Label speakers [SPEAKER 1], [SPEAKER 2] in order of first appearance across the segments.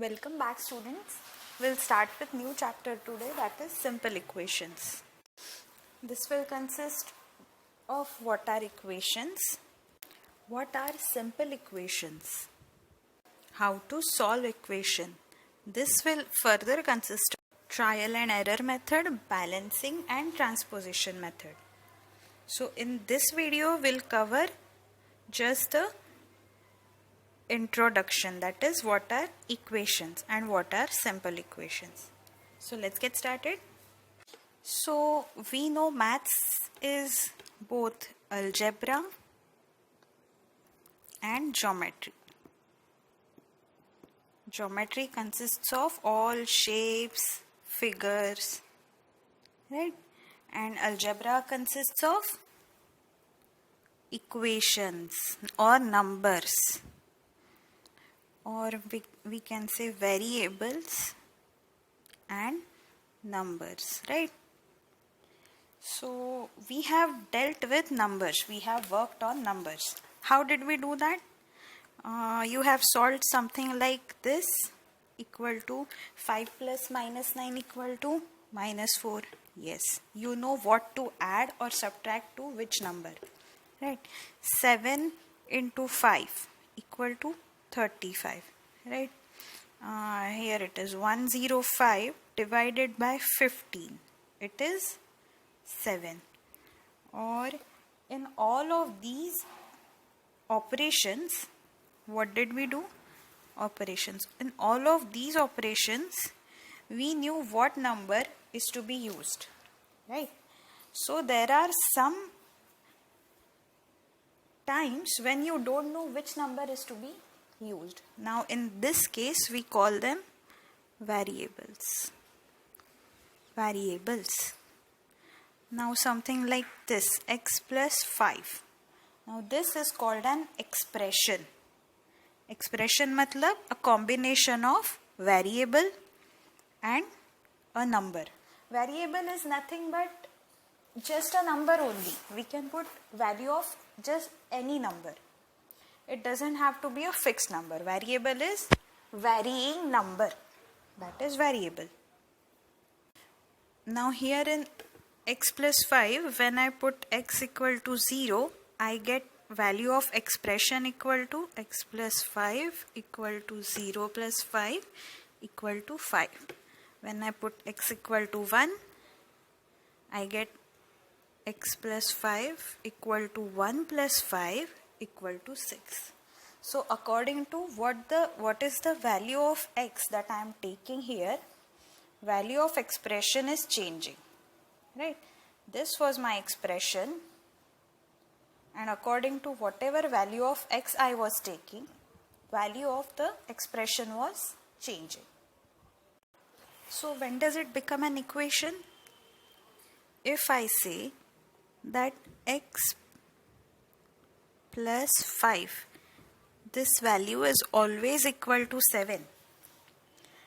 [SPEAKER 1] Welcome back, students. We'll start with new chapter today, that is simple equations. This will consist of what are equations, what are simple equations, how to solve equation. This will further consist of trial and error method, balancing and transposition method. So in this video we'll cover just the introduction, that is what are equations and what are simple equations. So let's get started. So we know maths is both algebra and geometry. Geometry consists of all shapes, figures, right? And algebra consists of equations or numbers, or we can say variables and numbers, right? So we have dealt with numbers, we have worked on numbers. How did we do that? You have solved something like this, equal to 5 plus minus 9 equal to minus 4. Yes, you know what to add or subtract to which number, right? 7 into 5 equal to 35, right? Here it is 105 divided by 15, it is 7. Or in all of these operations, what did we do? Operations. In all of these operations, we knew what number is to be used, right? So there are some times when you don't know which number is to be used. Now in this case we call them variables. Now something like this, x plus 5. Now this is called an expression. Expression matlab a combination of variable and a number. Variable is nothing but just a number only. We can put value of just any number. It doesn't have to be a fixed number. Variable is varying number. That is variable. Now here in x plus 5, when I put x equal to 0, I get value of expression equal to x plus 5 equal to 0 plus 5 equal to 5. When I put x equal to 1, I get x plus 5 equal to 1 plus 5 equal to 6. So according to what is the value of x that I am taking here, value of expression is changing, right? This was my expression, and according to whatever value of x I was taking, value of the expression was changing. So when does it become an equation? If I say that x plus 5, this value is always equal to 7,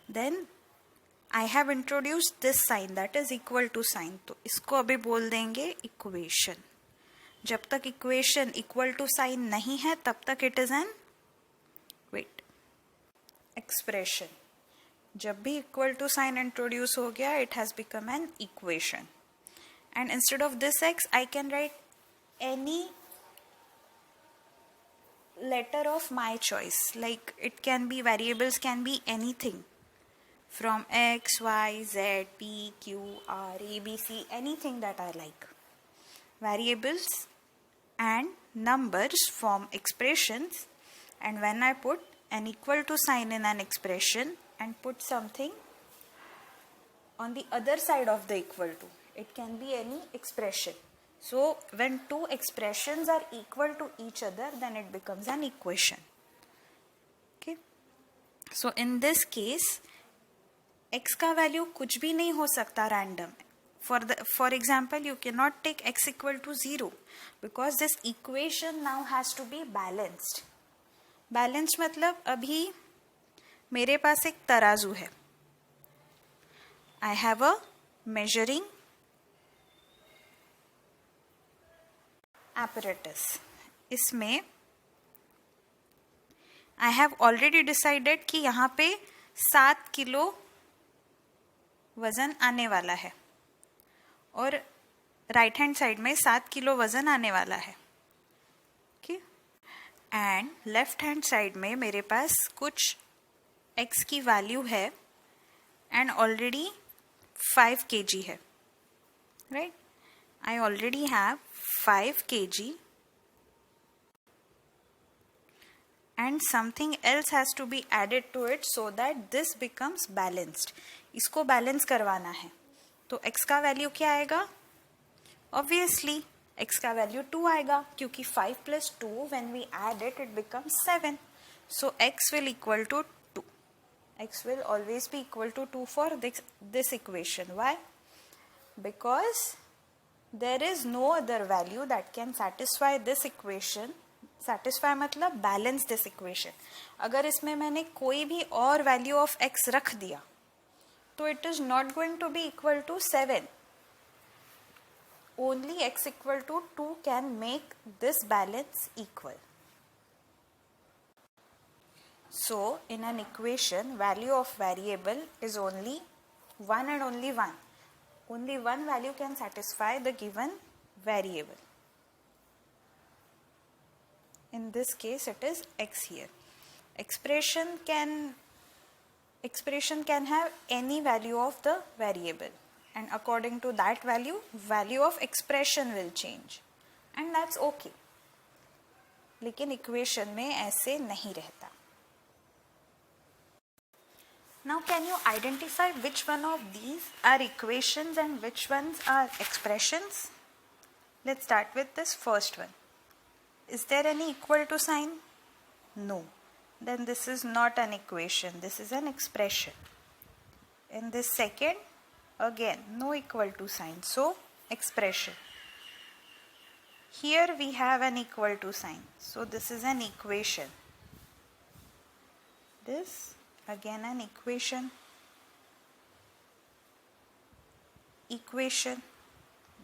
[SPEAKER 1] then I have introduced this sign, that is equal to sign. तो इसको अभी बोल देंगे equation. जब तक equation equal to sign नहीं है तब तक it is an expression. जब भी equal to sign introduce हो गया, it has become an equation. And instead of this x, I can write any letter of my choice. Like it can be, variables can be anything from x, y, z, p, q, r, a, b, c, anything that I like. Variables and numbers form expressions, and when I put an equal to sign in an expression and put something on the other side of the equal to, it can be any expression. So when two expressions are equal to each other, then it becomes an equation. Okay. So in this case, x का value कुछ भी नहीं हो सकता random. For example, you cannot take x equal to 0 because this equation now has to be balanced. Balanced मतलब अभी मेरे पास एक तराजू है. I have a measuring apparatus. इसमें I have already decided कि यहाँ पे 7 किलो वजन आने वाला है और राइट हैंड साइड में 7 किलो वजन आने वाला है, okay. And left hand side में मेरे पास कुछ x की वैल्यू है एंड ऑलरेडी 5 kg है, right. I already have 5 kg and something else has to be added to it so that this becomes balanced. इसको बैलेंस करवाना है, तो x का वैल्यू क्या आएगा? Obviously x का वैल्यू 2 आएगा, क्योंकि 5 plus 2 when we add it becomes 7. So x will equal to 2. X will always be equal to 2 for this equation. Why? Because there is no other value that can satisfy this equation. Satisfy मतलब balance this equation. अगर इसमें मैंने कोई भी और value of x रख दिया तो it is not going to be equal to 7. Only x equal to 2 can make this balance equal. So in an equation value of variable is only one and only one. Only one value can satisfy the given variable. In this case it is x here. Expression can have any value of the variable, and according to that value of expression will change, and that's okay. लेकिन equation में ऐसे नहीं रहता. Now can you identify which one of these are equations and which ones are expressions? Let's start with this first one. Is there any equal to sign? No. Then this is not an equation, this is an expression. In this second, again no equal to sign, so expression. Here we have an equal to sign, so this is an equation. This again an equation,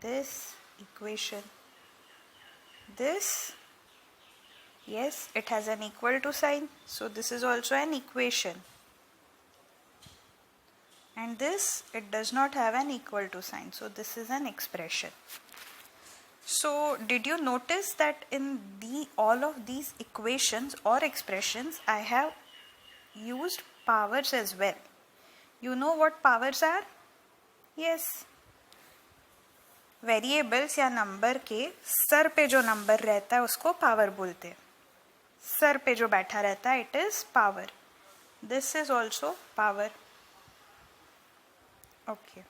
[SPEAKER 1] this equation, this, yes, it has an equal to sign, so this is also an equation, and this, it does not have an equal to sign, so this is an expression. So did you notice that in all of these equations or expressions I have used powers as well? You know what powers are? Yes, variables या number के sir पे जो number रहता है उसको power बोलते हैं. Sir पे जो बैठा रहता है it is power. This is also power. Okay,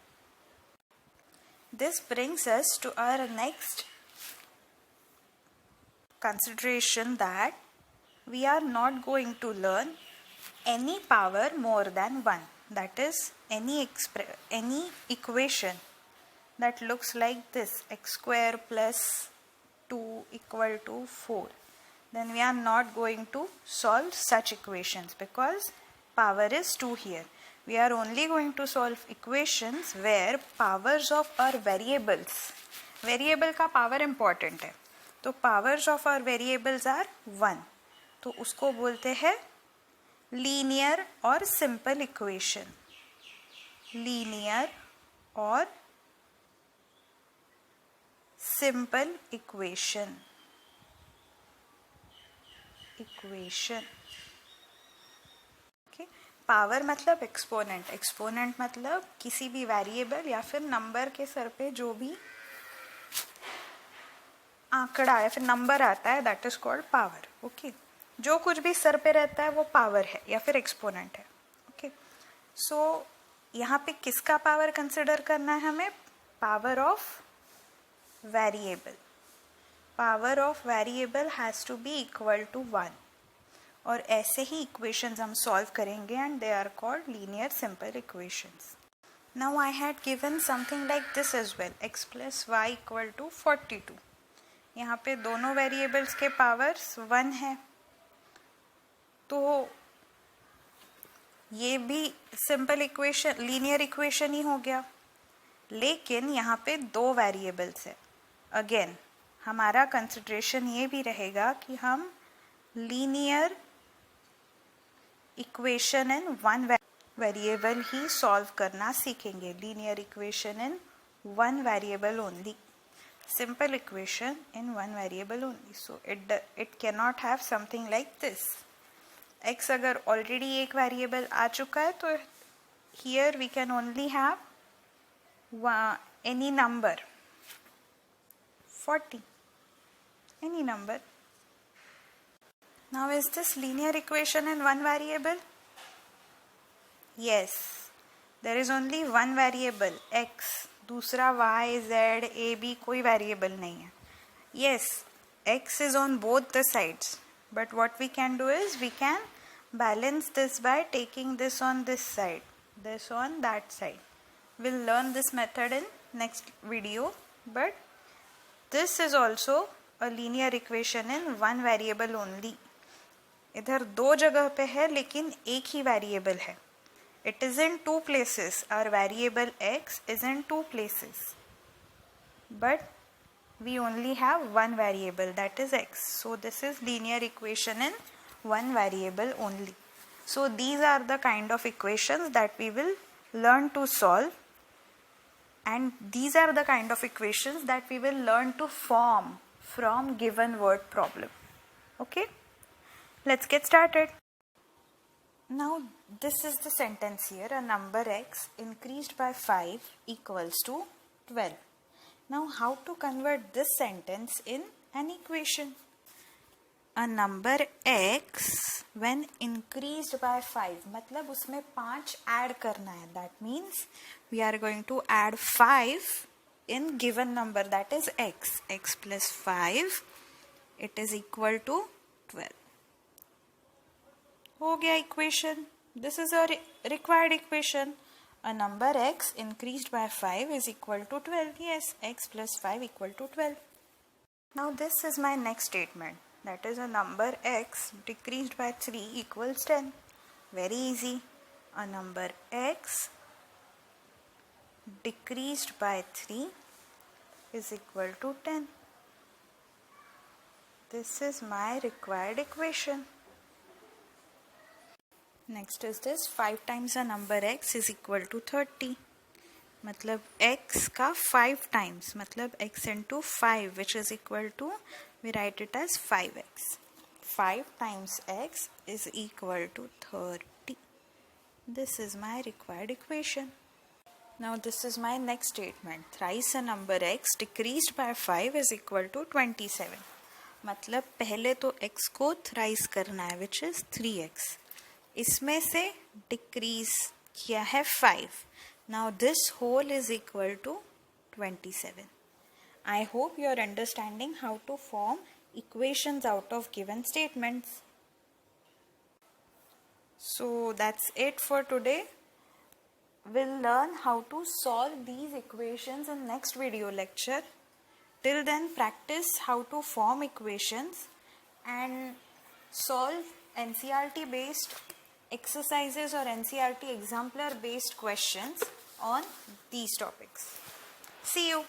[SPEAKER 1] this brings us to our next consideration that we are not going to learn any power more than 1. That is any equation that looks like this, x square plus 2 equal to 4. Then we are not going to solve such equations because power is 2 here. We are only going to solve equations where powers of our variables, variable का power important है, तो powers of our variables are 1, तो उसको बोलते हैं linear और simple equation. Linear और simple equation. Okay, power मतलब एक्सपोनेंट. एक्सपोनेंट मतलब किसी भी वेरिएबल या फिर नंबर के सर पे जो भी आंकड़ा या फिर नंबर आता है that is called power. Okay, जो कुछ भी सर पे रहता है वो पावर है या फिर एक्सपोनेंट है. ओके, सो यहाँ पे किसका पावर कंसिडर करना है हमें? Power of variable. Power of variable has to be equal to 1. और ऐसे ही इक्वेशंस हम सॉल्व करेंगे and they are called linear simple equations. Now I had given something like this as well, x plus Y equal to 42. यहाँ पे दोनों variables के powers 1 है, तो ये भी सिंपल इक्वेशन, लीनियर इक्वेशन ही हो गया. लेकिन यहाँ पे 2 वेरिएबल्स है. अगेन हमारा कंसिडरेशन ये भी रहेगा कि हम linear equation in one variable he solve करना सीखेंगे. Linear equation in one variable only. Simple equation in one variable only. So it cannot have something like this. X अगर already एक variable आ चुका है तो here we can only have any number. 40. Any number. Now is this linear equation in one variable? Yes. There is only one variable x. दूसरा y, z, a, b कोई variable नहीं है. Yes, x is on both the sides. But what we can do is we can balance this by taking this on this side, this on that side. We'll learn this method in next video. But this is also a linear equation in one variable only. इधर दो जगह पे है लेकिन एक ही variable है. It is in two places. Our variable x is in two places. But we only have one variable, that is x. So this is linear equation in one variable only. So these are the kind of equations that we will learn to solve. And these are the kind of equations that we will learn to form from given word problem. Okay? Let's get started. Now this is the sentence here. A number x increased by 5 equals to 12. Now how to convert this sentence in an equation? A number x when increased by 5 मतलब उसमें 5 add करना है. That means we are going to add 5 in given number, that is x. X plus 5, it is equal to 12. हो गया equation. This is a required equation. A number x increased by 5 is equal to 12. Yes, x plus 5 equal to 12. Now this is my next statement. That is a number x decreased by 3 equals 10. Very easy. A number x decreased by 3 is equal to 10. This is my required equation. Next is this. 5 times a number x is equal to 30. मतलब x का 5 times मतलब x into 5 which is equal to, we write it as 5x. 5 times x is equal to 30. This is my required equation. Now this is my next statement. Thrice a number x decreased by 5 is equal to 27. मतलब पहले तो x को thrice करना है which is 3x. इसमें से decrease किया है 5. Now this whole is equal to 27. I hope you are understanding how to form equations out of given statements. So that's it for today. We'll learn how to solve these equations in next video lecture. Till then, practice how to form equations and solve NCERT based exercises or NCERT exemplar based questions on these topics. See you.